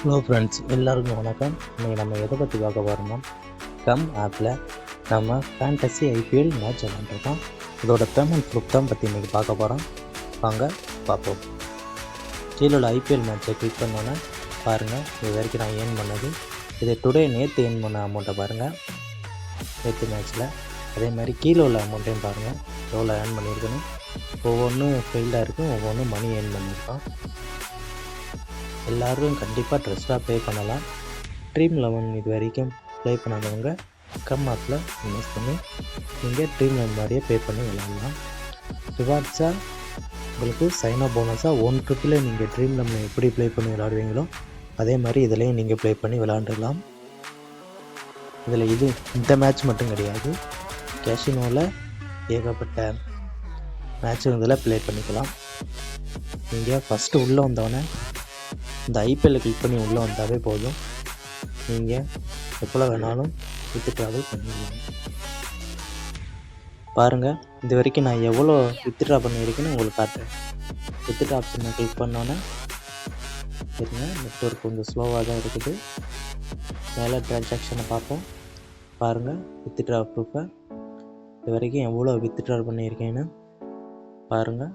Hello friends, எல்லாருக்கும் வணக்கம். இன்றைக்கி நம்ம எதை பற்றி பார்க்க போகிறோம்னா, கம் ஆப்பில் நம்ம ஃபேண்டசி ஐபிஎல் மேட்ச் விளாண்டுருக்கோம். இதோட பேமெண்ட் ப்ரூஃப் தான் பற்றி இன்றைக்கி பார்க்க போகிறோம். வாங்க பார்ப்போம். கீழே உள்ள ஐபிஎல் மேட்ச்சை கிளிக் பண்ணோன்னே பாருங்கள், இது வரைக்கும் நான் ஏர்ன் பண்ணது. இது டுடே நேற்று ஏர்ன் பண்ண அமௌண்ட்டை பாருங்கள். நேற்று மேட்ச்சில் அதே மாதிரி கீழே உள்ள அமௌண்ட்டையும் பாருங்கள், எவ்வளோ ஏர்ன் பண்ணியிருக்குன்னு. ஒவ்வொன்றும் ஃபெயில்டாக இருக்கும், ஒவ்வொன்றும் மணி ஏர்ன் பண்ணியிருக்கோம். எல்லோரும் கண்டிப்பாக ட்ரஸ்ட்டாக ப்ளே பண்ணலாம். ட்ரீம் 11 இது வரைக்கும் ப்ளே பண்ணாதவங்க கம் ஆப்பில் இன்வெஸ்ட் பண்ணி நீங்கள் ட்ரீம் 11 மாதிரியே ப்ளே பண்ணி விளாட்லாம். ரிவார்ட்ஸாக உங்களுக்கு சைனப் போனஸாக 1 ட்ரிப்பில் நீங்கள் ட்ரீம் 11 எப்படி ப்ளே பண்ணி விளாடுவீங்களோ அதே மாதிரி இதிலையும் நீங்கள் ப்ளே பண்ணி விளாண்டுடலாம். இதில் இந்த மேட்ச் மட்டும் கிடையாது, கேஷினோவில் ஏகப்பட்ட மேட்ச்சு இதில் ப்ளே பண்ணிக்கலாம். நீங்கள் ஃபஸ்ட்டு உள்ளே வந்தோடனே இந்த ஐபிஎல்லை கிளிக் பண்ணி உள்ளே வந்தாவே போதும், நீங்கள் எப்போ வேணாலும் வித்ட்ராவல் பண்ணிடலாம். பாருங்கள், இது வரைக்கும் நான் எவ்வளோ வித்ட்ரா பண்ணியிருக்கேன்னு உங்களுக்கு காட்டுறேன். வித்ட்ரா ஆப்ஷனை கிளிக் பண்ணோன்னே சரிங்க, நெட்வொர்க் கொஞ்சம் ஸ்லோவாக தான் இருக்குது. மேலே ட்ரான்சாக்ஷனை பார்ப்போம். பாருங்கள், வித்ட்ரா ப்ரூஃபை இது வரைக்கும் எவ்வளோ வித்ட்ரா பண்ணியிருக்கேன்னு பாருங்கள்.